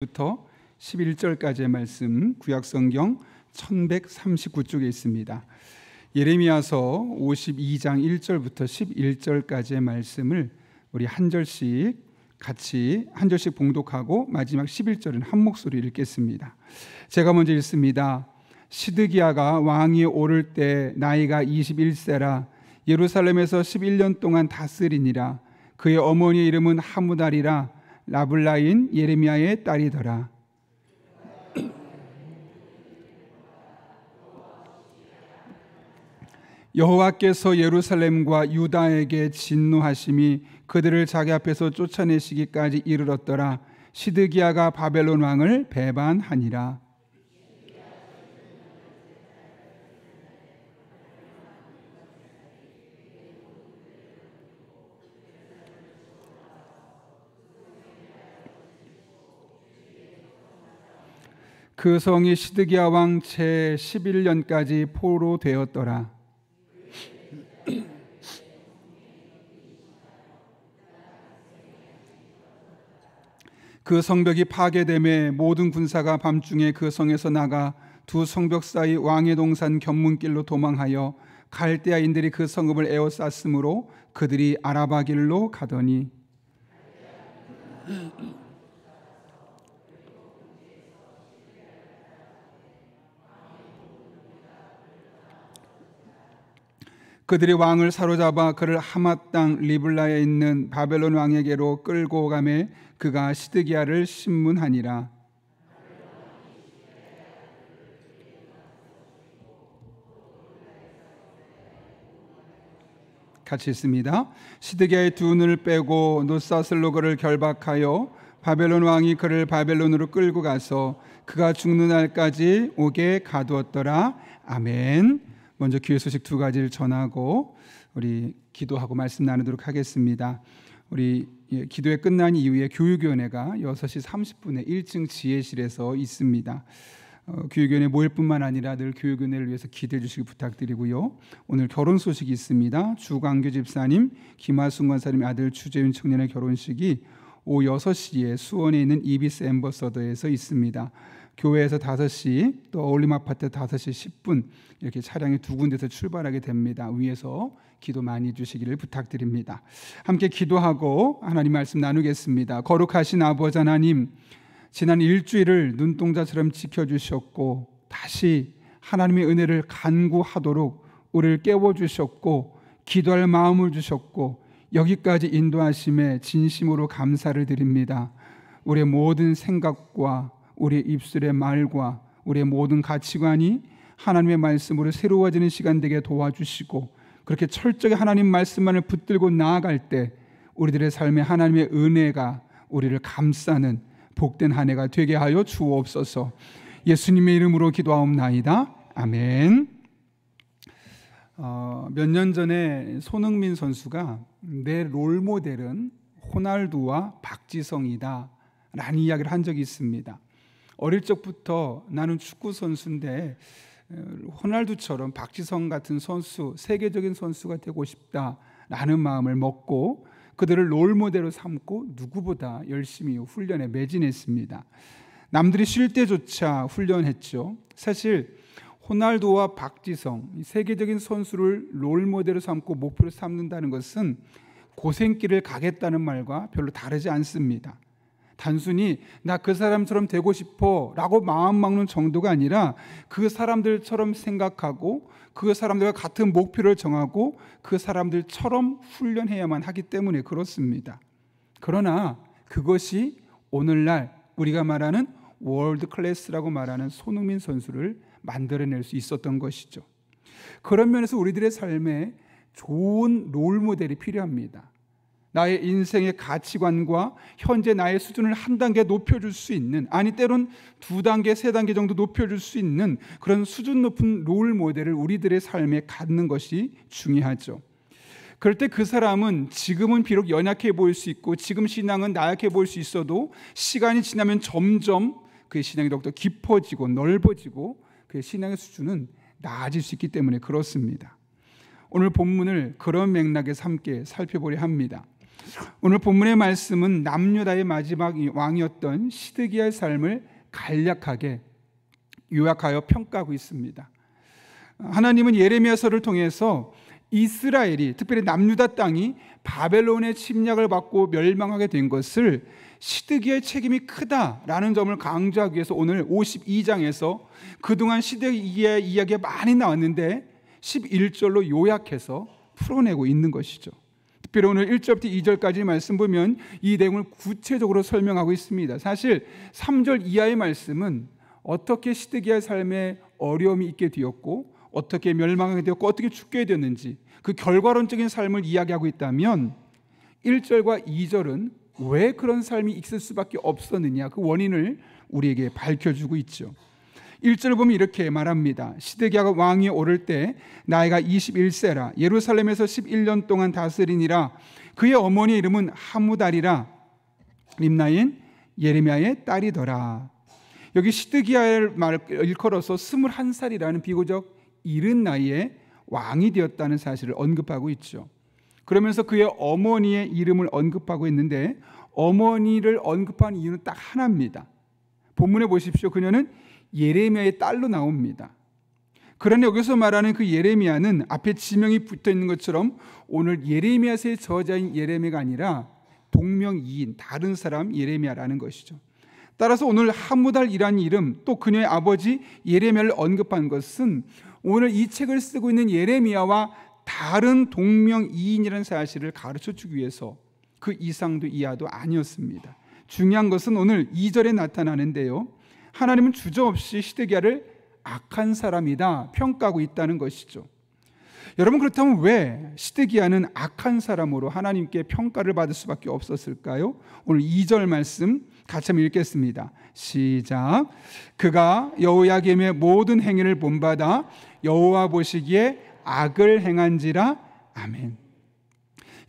부터 11절까지의 말씀, 구약성경 1139쪽에 있습니다. 예레미야서 52장 1절부터 11절까지의 말씀을 우리 한 절씩 같이 한 절씩 봉독하고 마지막 11절은 한 목소리 읽겠습니다. 제가 먼저 읽습니다. 시드기야가 왕위에 오를 때 나이가 21세라 예루살렘에서 11년 동안 다스리니라. 그의 어머니의 이름은 하무달이라 라블라인 예레미야의 딸이더라. 여호와께서 예루살렘과 유다에게 진노하심이 그들을 자기 앞에서 쫓아내시기까지 이르렀더라. 시드기야가 바벨론 왕을 배반하니라. 그 성이 시드기야 왕 제 11년까지 포로되었더라. 그 성벽이 파괴됨에 모든 군사가 밤중에 그 성에서 나가 두 성벽 사이 왕의 동산 견문길로 도망하여 갈대아인들이 그 성읍을 에워쌌으므로 그들이 아라바 길로 가더니 그들이 왕을 사로잡아 그를 하맛 땅 리블라에 있는 바벨론 왕에게로 끌고 가매 그가 시드기야를 신문하니라. 같이 있습니다. 시드기야의 두 눈을 빼고 노사슬로 그를 결박하여 바벨론 왕이 그를 바벨론으로 끌고 가서 그가 죽는 날까지 오게 가두었더라. 아멘. 먼저 기회 소식 두 가지를 전하고 우리 기도하고 말씀 나누도록 하겠습니다. 우리 기도회 끝난 이후에 교육위원회가 6시 30분에 1층 지혜실에서 있습니다. 교육위원회 모일 뿐만 아니라 늘 교육위원회를 위해서 기도해 주시기 부탁드리고요. 오늘 결혼 소식이 있습니다. 주광규 집사님, 김하순 권사님의 아들 주재윤 청년의 결혼식이 오후 6시에 수원에 있는 이비스 엠버서더에서 있습니다. 교회에서 5시, 또 어울림 아파트 5시 10분 이렇게 차량이 두 군데서 출발하게 됩니다. 위에서 기도 많이 주시기를 부탁드립니다. 함께 기도하고 하나님 말씀 나누겠습니다. 거룩하신 아버지 하나님, 지난 일주일을 눈동자처럼 지켜주셨고 다시 하나님의 은혜를 간구하도록 우리를 깨워주셨고 기도할 마음을 주셨고 여기까지 인도하심에 진심으로 감사를 드립니다. 우리의 모든 생각과 우리의 입술의 말과 우리의 모든 가치관이 하나님의 말씀으로 새로워지는 시간 되게 도와주시고 그렇게 철저히 하나님 말씀만을 붙들고 나아갈 때 우리들의 삶에 하나님의 은혜가 우리를 감싸는 복된 한 해가 되게 하여 주옵소서. 예수님의 이름으로 기도하옵나이다. 아멘. 몇 년 전에 손흥민 선수가 내 롤모델은 호날두와 박지성이다 라는 이야기를 한 적이 있습니다. 어릴 적부터 나는 축구 선수인데 호날두처럼 박지성 같은 선수, 세계적인 선수가 되고 싶다라는 마음을 먹고 그들을 롤모델로 삼고 누구보다 열심히 훈련에 매진했습니다. 남들이 쉴 때조차 훈련했죠. 사실 호날두와 박지성, 세계적인 선수를 롤모델로 삼고 목표로 삼는다는 것은 고생길을 가겠다는 말과 별로 다르지 않습니다. 단순히 나 그 사람처럼 되고 싶어 라고 마음 먹는 정도가 아니라 그 사람들처럼 생각하고 그 사람들과 같은 목표를 정하고 그 사람들처럼 훈련해야만 하기 때문에 그렇습니다. 그러나 그것이 오늘날 우리가 말하는 월드 클래스라고 말하는 손흥민 선수를 만들어낼 수 있었던 것이죠. 그런 면에서 우리들의 삶에 좋은 롤모델이 필요합니다. 나의 인생의 가치관과 현재 나의 수준을 한 단계 높여줄 수 있는, 아니 때론 2단계, 3단계 정도 높여줄 수 있는 그런 수준 높은 롤 모델을 우리들의 삶에 갖는 것이 중요하죠. 그럴 때 그 사람은 지금은 비록 연약해 보일 수 있고 지금 신앙은 나약해 보일 수 있어도 시간이 지나면 점점 그의 신앙이 더욱더 깊어지고 넓어지고 그의 신앙의 수준은 나아질 수 있기 때문에 그렇습니다. 오늘 본문을 그런 맥락에서 함께 살펴보려 합니다. 오늘 본문의 말씀은 남유다의 마지막 왕이었던 시드기야의 삶을 간략하게 요약하여 평가하고 있습니다. 하나님은 예레미야서를 통해서 이스라엘이, 특별히 남유다 땅이 바벨론의 침략을 받고 멸망하게 된 것을 시드기야의 책임이 크다라는 점을 강조하기 위해서 오늘 52장에서 그동안 시드기야의 이야기가 많이 나왔는데 11절로 요약해서 풀어내고 있는 것이죠. 특별히 오늘 1절부터 2절까지 말씀 보면 이 내용을 구체적으로 설명하고 있습니다. 사실 3절 이하의 말씀은 어떻게 시드기야의 삶에 어려움이 있게 되었고 어떻게 멸망하게 되었고 어떻게 죽게 되었는지 그 결과론적인 삶을 이야기하고 있다면 1절과 2절은 왜 그런 삶이 있을 수밖에 없었느냐, 그 원인을 우리에게 밝혀주고 있죠. 1절 보면 이렇게 말합니다. 시드기야가 왕이 오를 때 나이가 21세라 예루살렘에서 11년 동안 다스리니라. 그의 어머니 이름은 하무달이라 림나인 예레미야의 딸이더라. 여기 시드기야의 말을 일컬어서 21살이라는 비교적 이른 나이에 왕이 되었다는 사실을 언급하고 있죠. 그러면서 그의 어머니의 이름을 언급하고 있는데 어머니를 언급한 이유는 딱 하나입니다. 본문에 보십시오. 그녀는 예레미야의 딸로 나옵니다. 그러나 여기서 말하는 그 예레미야는 앞에 지명이 붙어 있는 것처럼 오늘 예레미야서의 저자인 예레미야가 아니라 동명이인 다른 사람 예레미야라는 것이죠. 따라서 오늘 하무달이라는 이름, 또 그녀의 아버지 예레미야를 언급한 것은 오늘 이 책을 쓰고 있는 예레미야와 다른 동명이인이라는 사실을 가르쳐주기 위해서 그 이상도 이하도 아니었습니다. 중요한 것은 오늘 2절에 나타나는데요, 하나님은 주저없이 시드기야를 악한 사람이다 평가하고 있다는 것이죠. 여러분, 그렇다면 왜 시드기야는 악한 사람으로 하나님께 평가를 받을 수밖에 없었을까요? 오늘 2절 말씀 같이 한번 읽겠습니다. 시작. 그가 여호야김의 모든 행위를 본받아 여호와 보시기에 악을 행한지라. 아멘.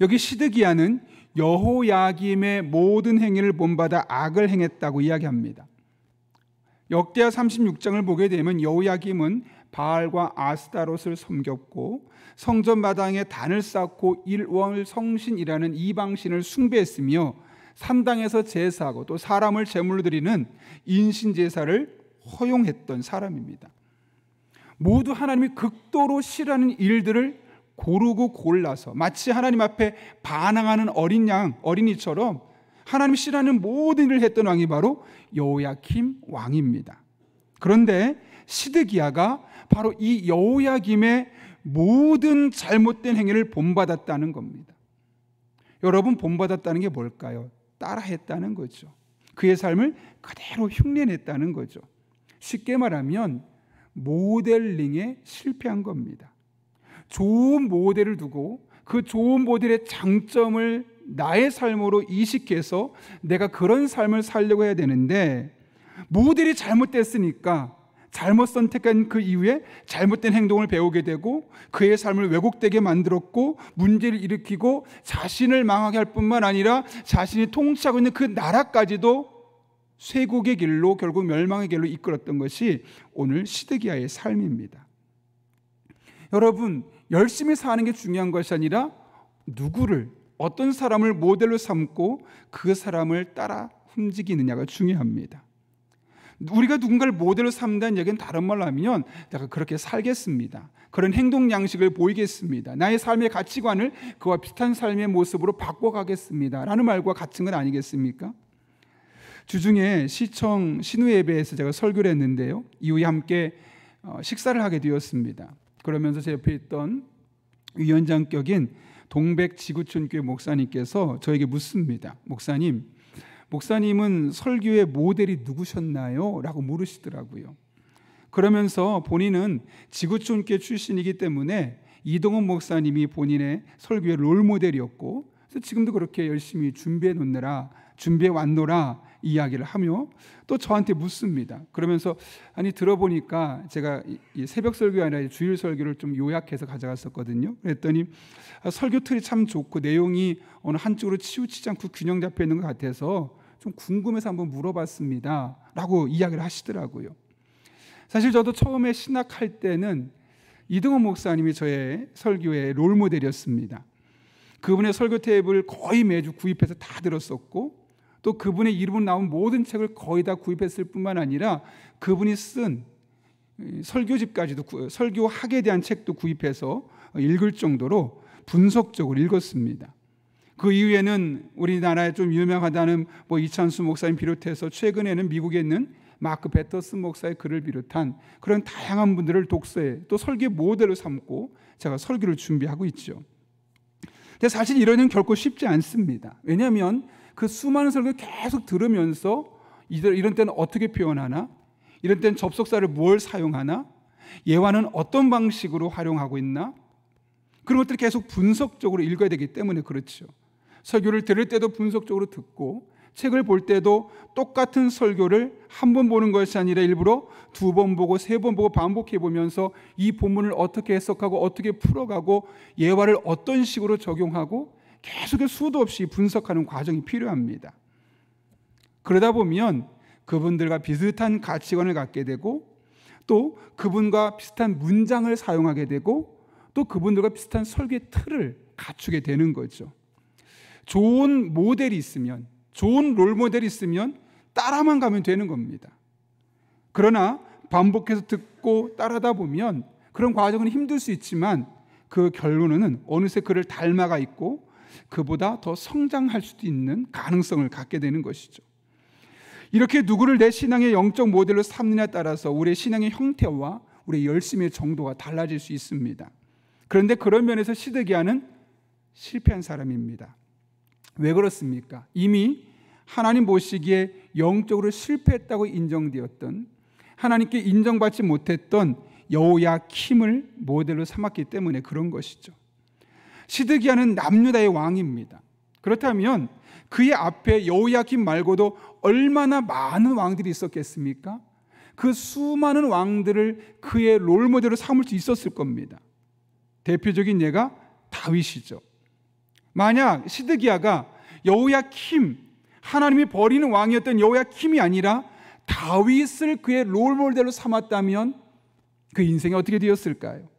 여기 시드기야는 여호야김의 모든 행위를 본받아 악을 행했다고 이야기합니다. 역대하 36장을 보게 되면 여호야김은 바알과 아스타롯을 섬겼고 성전 마당에 단을 쌓고 일월 성신이라는 이방신을 숭배했으며 산당에서 제사하고 또 사람을 제물로 드리는 인신제사를 허용했던 사람입니다. 모두 하나님이 극도로 싫어하는 일들을 고르고 골라서 마치 하나님 앞에 반항하는 어린이처럼 하나님이 싫어하는 모든 일을 했던 왕이 바로 여호야김 왕입니다. 그런데 시드기야가 바로 이 여호야김의 모든 잘못된 행위를 본받았다는 겁니다. 여러분, 본받았다는 게 뭘까요? 따라했다는 거죠. 그의 삶을 그대로 흉내냈다는 거죠. 쉽게 말하면 모델링에 실패한 겁니다. 좋은 모델을 두고 그 좋은 모델의 장점을 나의 삶으로 이식해서 내가 그런 삶을 살려고 해야 되는데 모델이 잘못됐으니까 잘못 선택한 그 이후에 잘못된 행동을 배우게 되고 그의 삶을 왜곡되게 만들었고 문제를 일으키고 자신을 망하게 할 뿐만 아니라 자신이 통치하고 있는 그 나라까지도 쇠국의 길로, 결국 멸망의 길로 이끌었던 것이 오늘 시드기야의 삶입니다. 여러분, 열심히 사는 게 중요한 것이 아니라 누구를, 어떤 사람을 모델로 삼고 그 사람을 따라 움직이느냐가 중요합니다. 우리가 누군가를 모델로 삼는다는 얘기는 다른 말로 하면 내가 그렇게 살겠습니다, 그런 행동 양식을 보이겠습니다, 나의 삶의 가치관을 그와 비슷한 삶의 모습으로 바꿔가겠습니다 라는 말과 같은 건 아니겠습니까? 주중에 시청 신우 예배에서 제가 설교를 했는데요, 이후에 함께 식사를 하게 되었습니다. 그러면서 제 옆에 있던 위원장격인 동백지구촌교회 목사님께서 저에게 묻습니다. 목사님은 설교의 모델이 누구셨나요? 라고 물으시더라고요. 그러면서 본인은 지구촌교회 출신이기 때문에 이동원 목사님이 본인의 설교의 롤모델이었고, 그래서 지금도 그렇게 열심히 준비해 왔노라 이야기를 하며 또 저한테 묻습니다. 그러면서 아니, 들어보니까 제가 이 새벽 설교가 아니라 주일 설교를 좀 요약해서 가져갔었거든요. 그랬더니 설교 틀이 참 좋고 내용이 어느 한쪽으로 치우치지 않고 균형 잡혀 있는 것 같아서 좀 궁금해서 한번 물어봤습니다 라고 이야기를 하시더라고요. 사실 저도 처음에 신학할 때는 이동원 목사님이 저의 설교의 롤모델이었습니다. 그분의 설교 테이프를 거의 매주 구입해서 다 들었었고, 또 그분의 이름으로 나온 모든 책을 거의 다 구입했을 뿐만 아니라 그분이 쓴 설교집까지도, 설교학에 대한 책도 구입해서 읽을 정도로 분석적으로 읽었습니다. 그 이후에는 우리나라에 좀 유명하다는 이찬수 목사님 비롯해서 최근에는 미국에 있는 마크 배터슨 목사의 글을 비롯한 그런 다양한 분들을 독서에 또 설교 모델로 삼고 제가 설교를 준비하고 있죠. 근데 사실 이런 일은 결코 쉽지 않습니다. 왜냐하면 그 수많은 설교를 계속 들으면서 이런 때는 어떻게 표현하나, 이런 때는 접속사를 뭘 사용하나, 예화는 어떤 방식으로 활용하고 있나, 그런 것들을 계속 분석적으로 읽어야 되기 때문에 그렇죠. 설교를 들을 때도 분석적으로 듣고, 책을 볼 때도 똑같은 설교를 한 번 보는 것이 아니라 일부러 2번 보고 3번 보고 반복해 보면서 이 본문을 어떻게 해석하고 어떻게 풀어가고 예화를 어떤 식으로 적용하고 계속 수도 없이 분석하는 과정이 필요합니다. 그러다 보면 그분들과 비슷한 가치관을 갖게 되고, 또 그분과 비슷한 문장을 사용하게 되고, 또 그분들과 비슷한 설교의 틀을 갖추게 되는 거죠. 좋은 모델이 있으면, 좋은 롤모델이 있으면 따라만 가면 되는 겁니다. 그러나 반복해서 듣고 따라다 보면 그런 과정은 힘들 수 있지만 그 결론은 어느새 그를 닮아가 있고 그보다 더 성장할 수도 있는 가능성을 갖게 되는 것이죠. 이렇게 누구를 내 신앙의 영적 모델로 삼느냐에 따라서 우리의 신앙의 형태와 우리의 열심의 정도가 달라질 수 있습니다. 그런데 그런 면에서 시드기야는 실패한 사람입니다. 왜 그렇습니까? 이미 하나님 보시기에 영적으로 실패했다고 인정되었던, 하나님께 인정받지 못했던 여호야킴을 모델로 삼았기 때문에 그런 것이죠. 시드기야는 남유다의 왕입니다. 그렇다면 그의 앞에 여호야킴 말고도 얼마나 많은 왕들이 있었겠습니까? 그 수많은 왕들을 그의 롤모델로 삼을 수 있었을 겁니다. 대표적인 예가 다윗이죠. 만약 시드기야가 여호야킴, 하나님이 버리는 왕이었던 여호야킴이 아니라 다윗을 그의 롤모델로 삼았다면 그 인생이 어떻게 되었을까요?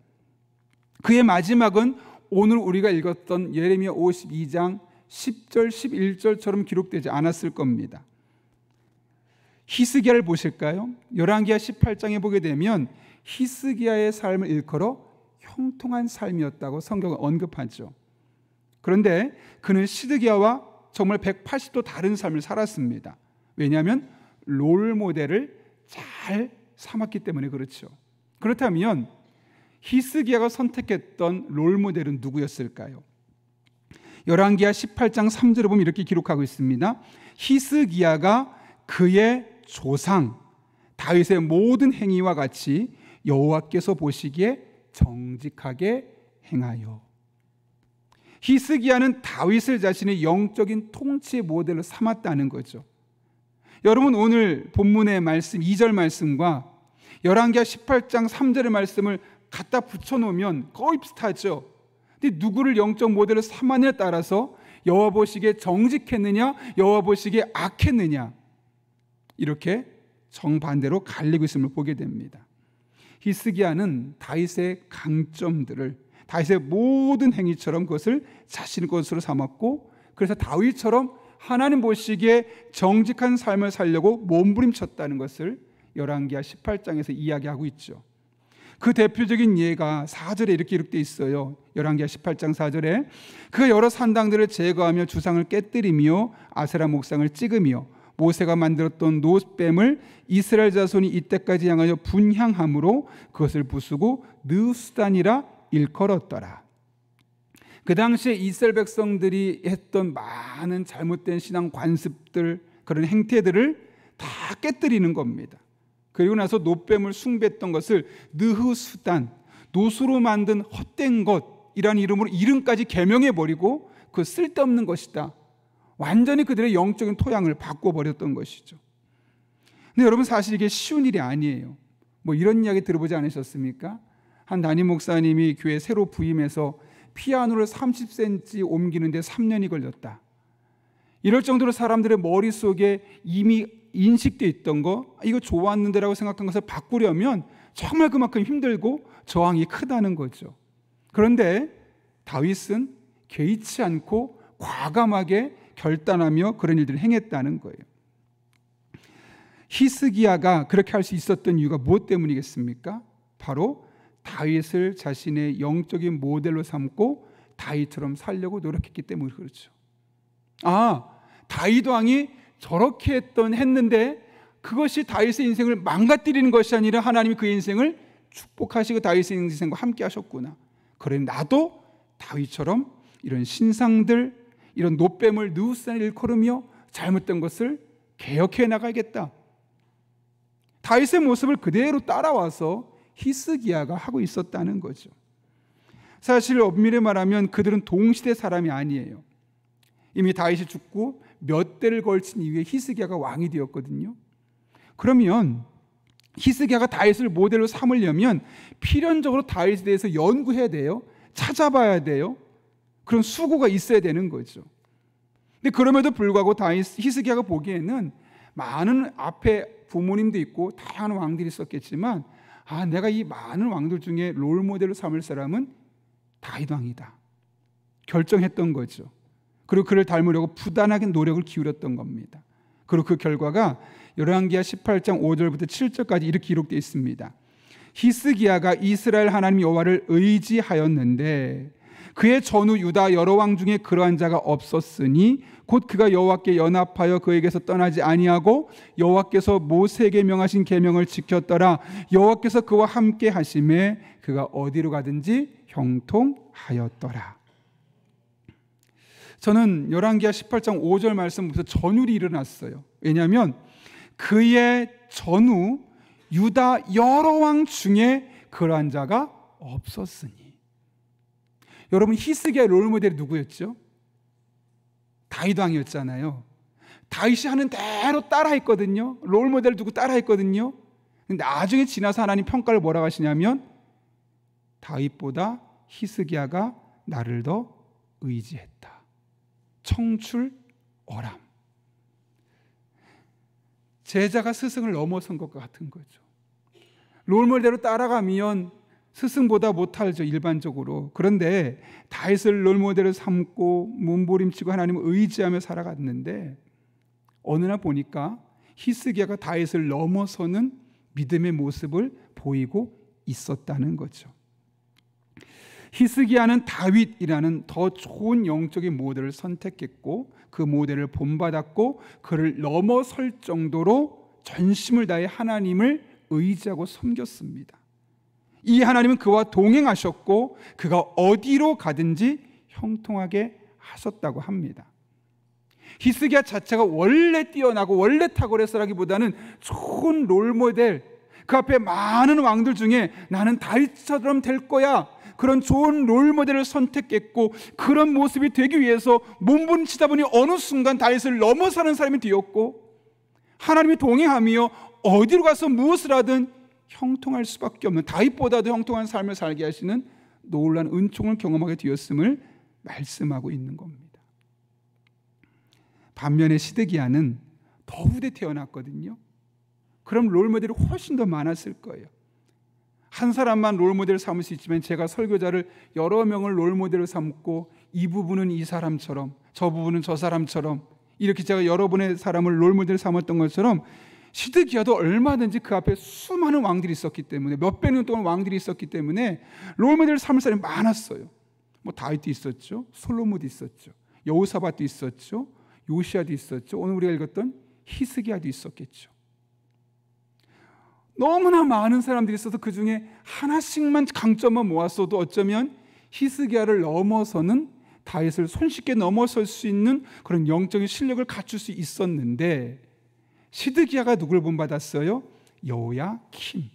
그의 마지막은 오늘 우리가 읽었던 예레미야 52장 10절 11절처럼 기록되지 않았을 겁니다. 히스기야를 보실까요? 열왕기하 18장에 보게 되면 히스기야의 삶을 일컬어 형통한 삶이었다고 성경은 언급하죠. 그런데 그는 시드기야와 정말 180도 다른 삶을 살았습니다. 왜냐하면 롤모델을 잘 삼았기 때문에 그렇죠. 그렇다면 히스기야가 선택했던 롤모델은 누구였을까요? 열왕기하 18장 3절에 보면 이렇게 기록하고 있습니다. 히스기야가 그의 조상 다윗의 모든 행위와 같이 여호와께서 보시기에 정직하게 행하여. 히스기야는 다윗을 자신의 영적인 통치의 모델로 삼았다는 거죠. 여러분, 오늘 본문의 말씀 2절 말씀과 열왕기하 18장 3절의 말씀을 갖다 붙여놓으면 거의 비슷하죠. 근데 누구를 영적 모델로 삼았냐에 따라서 여호와 보시기에 정직했느냐, 여호와 보시기에 악했느냐, 이렇게 정반대로 갈리고 있음을 보게 됩니다. 히스기야는 다윗의 강점들을, 다윗의 모든 행위처럼 그것을 자신의 것으로 삼았고, 그래서 다윗처럼 하나님 보시기에 정직한 삶을 살려고 몸부림쳤다는 것을 열왕기하 18장에서 이야기하고 있죠. 그 대표적인 예가 4절에 이렇게 기록되어 있어요. 열왕기하 18장 4절에 그가 여러 산당들을 제거하며 주상을 깨뜨리며 아세라 목상을 찍으며 모세가 만들었던 노뱀을 이스라엘 자손이 이때까지 향하여 분향함으로 그것을 부수고 느수단이라 일컬었더라. 그 당시에 이스라엘 백성들이 했던 많은 잘못된 신앙 관습들, 그런 행태들을 다 깨뜨리는 겁니다. 그리고 나서 노뱀을 숭배했던 것을 느흐수단, 노수로 만든 헛된 것이라는 이름으로 이름까지 개명해버리고 그 쓸데없는 것이다, 완전히 그들의 영적인 토양을 바꿔버렸던 것이죠. 근데 여러분, 사실 이게 쉬운 일이 아니에요. 이런 이야기 들어보지 않으셨습니까? 한 담임 목사님이 교회 새로 부임해서 피아노를 30cm 옮기는데 3년이 걸렸다. 이럴 정도로 사람들의 머릿속에 이미 인식되어 있던 거, 이거 좋았는데라고 생각한 것을 바꾸려면 정말 그만큼 힘들고 저항이 크다는 거죠. 그런데 다윗은 개의치 않고 과감하게 결단하며 그런 일들을 행했다는 거예요. 히스기야가 그렇게 할 수 있었던 이유가 무엇 때문이겠습니까? 바로 다윗을 자신의 영적인 모델로 삼고 다윗처럼 살려고 노력했기 때문에 그렇죠. 다윗 왕이 저렇게 했는데 그것이 다윗의 인생을 망가뜨리는 것이 아니라 하나님이 그의 인생을 축복하시고 다윗의 인생과 함께 하셨구나. 그래 나도 다윗처럼 이런 신상들, 이런 노뱀을 느우산을 일컬으며 잘못된 것을 개혁해 나가야겠다. 다윗의 모습을 그대로 따라와서 히스기야가 하고 있었다는 거죠. 사실 엄밀히 말하면 그들은 동시대 사람이 아니에요. 이미 다윗이 죽고 몇 대를 걸친 이후에 히스기야가 왕이 되었거든요. 그러면 히스기야가 다윗을 모델로 삼으려면 필연적으로 다윗에 대해서 연구해야 돼요. 찾아봐야 돼요. 그런 수고가 있어야 되는 거죠. 근데 그럼에도 불구하고 히스기야가 보기에는 많은 앞에 부모님도 있고 다양한 왕들이 있었겠지만 내가 이 많은 왕들 중에 롤모델로 삼을 사람은 다윗 왕이다 결정했던 거죠. 그리고 그를 닮으려고 부단하게 노력을 기울였던 겁니다. 그리고 그 결과가 열왕기하 18장 5절부터 7절까지 이렇게 기록되어 있습니다. 히스기야가 이스라엘 하나님 여호와를 의지하였는데 그의 전후 유다 여러 왕 중에 그러한 자가 없었으니 곧 그가 여호와께 연합하여 그에게서 떠나지 아니하고 여호와께서 모세에게 명하신 계명을 지켰더라. 여호와께서 그와 함께 하심에 그가 어디로 가든지 형통하였더라. 저는 열왕기하 18장 5절 말씀부터 전율이 일어났어요. 왜냐하면 그의 전후 유다 여러 왕 중에 그러한 자가 없었으니. 여러분 히스기야 롤모델이 누구였죠? 다윗 왕이었잖아요. 다윗이 하는 대로 따라했거든요. 롤모델을 두고 따라했거든요. 근데 나중에 지나서 하나님 평가를 뭐라고 하시냐면 다윗보다 히스기야가 나를 더 의지했다. 청출어람. 제자가 스승을 넘어선 것과 같은 거죠. 롤모델로 따라가면 스승보다 못하죠, 일반적으로. 그런데 다윗을 롤모델을 삼고 몸부림치고 하나님을 의지하며 살아갔는데 어느 날 보니까 히스기야가 다윗을 넘어서는 믿음의 모습을 보이고 있었다는 거죠. 히스기야는 다윗이라는 더 좋은 영적인 모델을 선택했고 그 모델을 본받았고 그를 넘어설 정도로 전심을 다해 하나님을 의지하고 섬겼습니다. 이 하나님은 그와 동행하셨고 그가 어디로 가든지 형통하게 하셨다고 합니다. 히스기야 자체가 원래 뛰어나고 원래 탁월했어라기보다는 좋은 롤모델, 그 앞에 많은 왕들 중에 나는 다윗처럼 될 거야, 그런 좋은 롤모델을 선택했고 그런 모습이 되기 위해서 몸부림치다 보니 어느 순간 다윗을 넘어서는 사람이 되었고 하나님이 동행하며 어디로 가서 무엇을 하든 형통할 수밖에 없는, 다윗보다도 형통한 삶을 살게 하시는 놀라운 은총을 경험하게 되었음을 말씀하고 있는 겁니다. 반면에 시드기야는 더 후대 태어났거든요. 그럼 롤모델이 훨씬 더 많았을 거예요. 한 사람만 롤모델을 삼을 수 있지만 제가 설교자를 여러 명을 롤모델로 삼고 이 부분은 이 사람처럼 저 부분은 저 사람처럼 이렇게 제가 여러 분의 사람을 롤모델 삼았던 것처럼 시드기야도 얼마든지 그 앞에 수많은 왕들이 있었기 때문에 몇백 년 동안 왕들이 있었기 때문에 롤모델을 삼을 사람이 많았어요. 뭐 다윗도 있었죠, 솔로몬도 있었죠, 여호사밧도 있었죠, 요시야도 있었죠, 오늘 우리가 읽었던 히스기야도 있었겠죠. 너무나 많은 사람들이 있어서 그 중에 하나씩만 강점만 모았어도 어쩌면 히스기야를 넘어서는, 다윗을 손쉽게 넘어설 수 있는 그런 영적인 실력을 갖출 수 있었는데 시드기야가 누굴 본받았어요? 여호야킴.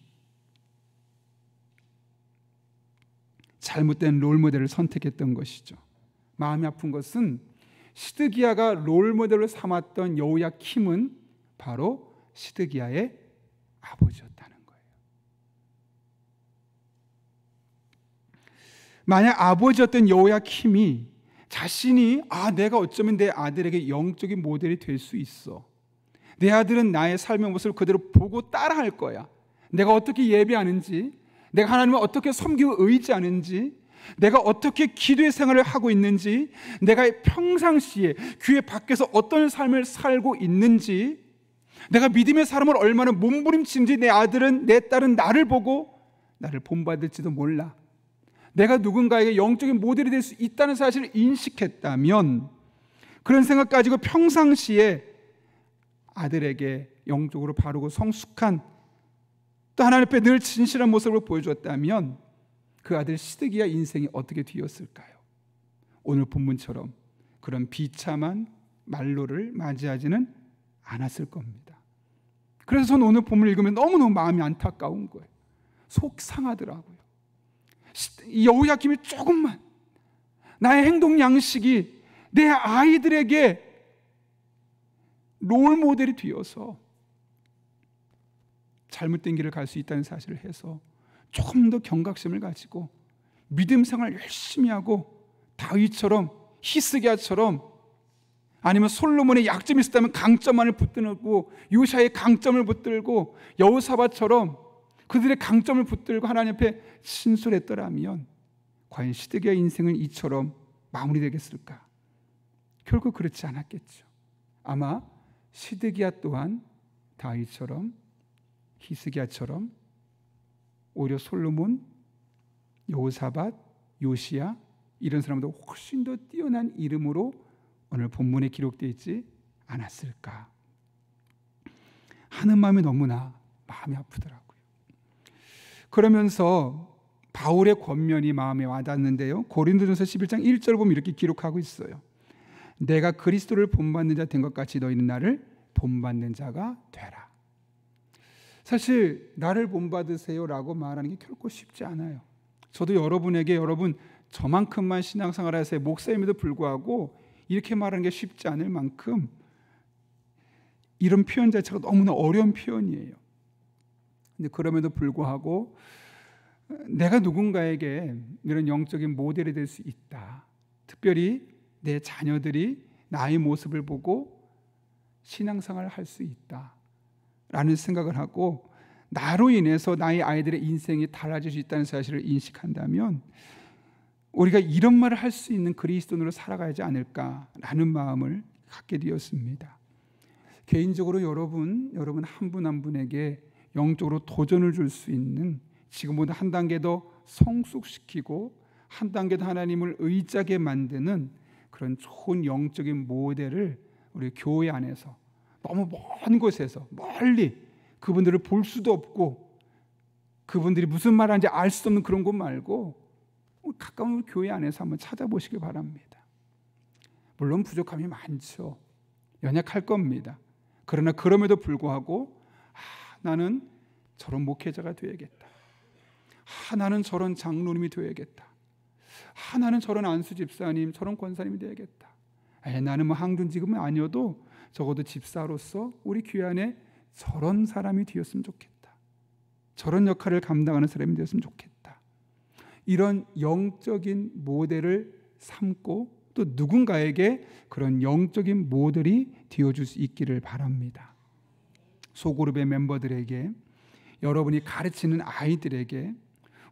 잘못된 롤모델을 선택했던 것이죠. 마음이 아픈 것은 시드기야가 롤모델로 삼았던 여호야킴은 바로 시드기야의 아버지였다는 거예요. 만약 아버지였던 여호야킴이 자신이 내가 어쩌면 내 아들에게 영적인 모델이 될 수 있어, 내 아들은 나의 삶의 모습을 그대로 보고 따라할 거야, 내가 어떻게 예배하는지, 내가 하나님을 어떻게 섬기고 의지하는지, 내가 어떻게 기도의 생활을 하고 있는지, 내가 평상시에 교회 밖에서 어떤 삶을 살고 있는지, 내가 믿음의 사람을 얼마나 몸부림치는지 내 아들은, 내 딸은 나를 보고 나를 본받을지도 몰라. 내가 누군가에게 영적인 모델이 될 수 있다는 사실을 인식했다면, 그런 생각 가지고 평상시에 아들에게 영적으로 바르고 성숙한, 또 하나님 앞에 늘 진실한 모습을 보여줬다면 그 아들 시드기야 인생이 어떻게 뒤였을까요? 오늘 본문처럼 그런 비참한 말로를 맞이하지는 않았을 겁니다. 그래서 저는 오늘 본문을 읽으면 너무너무 마음이 안타까운 거예요. 속상하더라고요. 여호야김이 조금만 나의 행동 양식이 내 아이들에게 롤 모델이 되어서 잘못된 길을 갈 수 있다는 사실을 해서 조금 더 경각심을 가지고 믿음 생활 열심히 하고 다윗처럼, 히스기야처럼, 아니면 솔로몬의 약점이 있었다면 강점만을 붙들고 요시아의 강점을 붙들고 여호사밧처럼 그들의 강점을 붙들고 하나님 앞에 신술했더라면 과연 시드기야 인생은 이처럼 마무리되겠을까? 결국 그렇지 않았겠죠. 아마 시드기야 또한 다윗처럼, 히스기야처럼 오히려 솔로몬, 여호사밧, 요시야 이런 사람보다 훨씬 더 뛰어난 이름으로 오늘 본문에 기록되어 있지 않았을까 하는 마음이 너무나 마음이 아프더라고요. 그러면서 바울의 권면이 마음에 와닿는데요, 고린도전서 11장 1절 보면 이렇게 기록하고 있어요. 내가 그리스도를 본받는 자 된 것 같이 너희는 나를 본받는 자가 되라. 사실 나를 본받으세요라고 말하는 게 결코 쉽지 않아요. 저도 여러분에게 여러분 저만큼만 신앙생활을 해서 목사임에도 불구하고 이렇게 말하는 게 쉽지 않을 만큼 이런 표현 자체가 너무나 어려운 표현이에요. 근데 그럼에도 불구하고 내가 누군가에게 이런 영적인 모델이 될 수 있다. 특별히 내 자녀들이 나의 모습을 보고 신앙생활을 할 수 있다 라는 생각을 하고 나로 인해서 나의 아이들의 인생이 달라질 수 있다는 사실을 인식한다면 우리가 이런 말을 할 수 있는 그리스도인으로 살아가지 않을까라는 마음을 갖게 되었습니다. 개인적으로 여러분 한 분 한 분에게 영적으로 도전을 줄 수 있는, 지금보다 한 단계 더 성숙시키고 한 단계 더 하나님을 의지하게 만드는 그런 좋은 영적인 모델을 우리 교회 안에서 너무 먼 곳에서 멀리 그분들을 볼 수도 없고 그분들이 무슨 말하는지 알 수 없는 그런 곳 말고 가까운 교회 안에서 한번 찾아보시기 바랍니다. 물론 부족함이 많죠. 연약할 겁니다. 그러나 그럼에도 불구하고 나는 저런 목회자가 되어야겠다. 나는 저런 장로님이 되어야겠다. 나는 저런 안수 집사님, 저런 권사님이 되어야겠다. 나는 뭐 항둔지금은 아니어도 적어도 집사로서 우리 교회 안에 저런 사람이 되었으면 좋겠다. 저런 역할을 감당하는 사람이 되었으면 좋겠다. 이런 영적인 모델을 삼고 또 누군가에게 그런 영적인 모델이 되어줄 수 있기를 바랍니다. 소그룹의 멤버들에게, 여러분이 가르치는 아이들에게,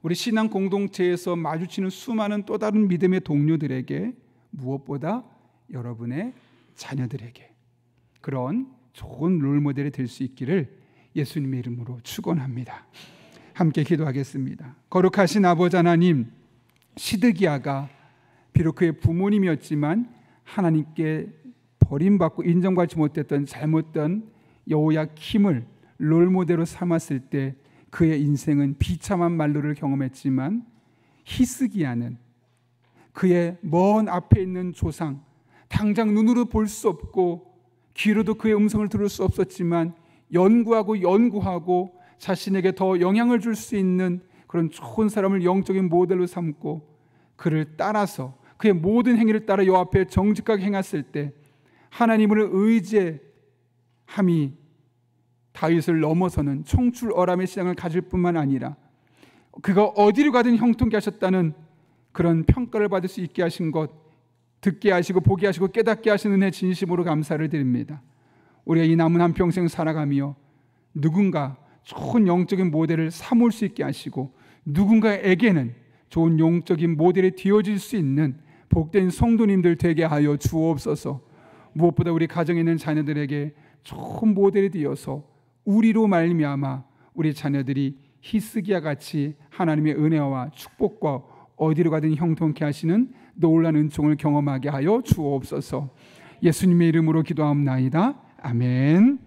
우리 신앙 공동체에서 마주치는 수많은 또 다른 믿음의 동료들에게, 무엇보다 여러분의 자녀들에게 그런 좋은 롤모델이 될 수 있기를 예수님의 이름으로 축원합니다. 함께 기도하겠습니다. 거룩하신 아버지 하나님, 시드기야가 비록 그의 부모님이었지만 하나님께 버림받고 인정받지 못했던 잘못된 여호야김을 롤모델로 삼았을 때 그의 인생은 비참한 말로를 경험했지만, 히스기야는 그의 먼 앞에 있는 조상, 당장 눈으로 볼 수 없고 귀로도 그의 음성을 들을 수 없었지만 연구하고 자신에게 더 영향을 줄 수 있는 그런 좋은 사람을 영적인 모델로 삼고 그를 따라서 그의 모든 행위를 따라 여 앞에 정직하게 행했을 때 하나님을 의지함이 다윗을 넘어서는 청출어람의 신앙을 가질 뿐만 아니라 그가 어디를 가든 형통케 하셨다는 그런 평가를 받을 수 있게 하신 것, 듣게 하시고 보게 하시고 깨닫게 하시는 은혜 진심으로 감사를 드립니다. 우리가 이 남은 한평생 살아가며 누군가 좋은 영적인 모델을 삼을 수 있게 하시고 누군가에게는 좋은 영적인 모델이 되어질 수 있는 복된 성도님들 되게 하여 주옵소서. 무엇보다 우리 가정에 있는 자녀들에게 좋은 모델이 되어서 우리로 말미암아 우리 자녀들이 히스기야 같이 하나님의 은혜와 축복과 어디로 가든 형통케 하시는 놀라운 은총을 경험하게 하여 주옵소서. 예수님의 이름으로 기도하옵나이다. 아멘.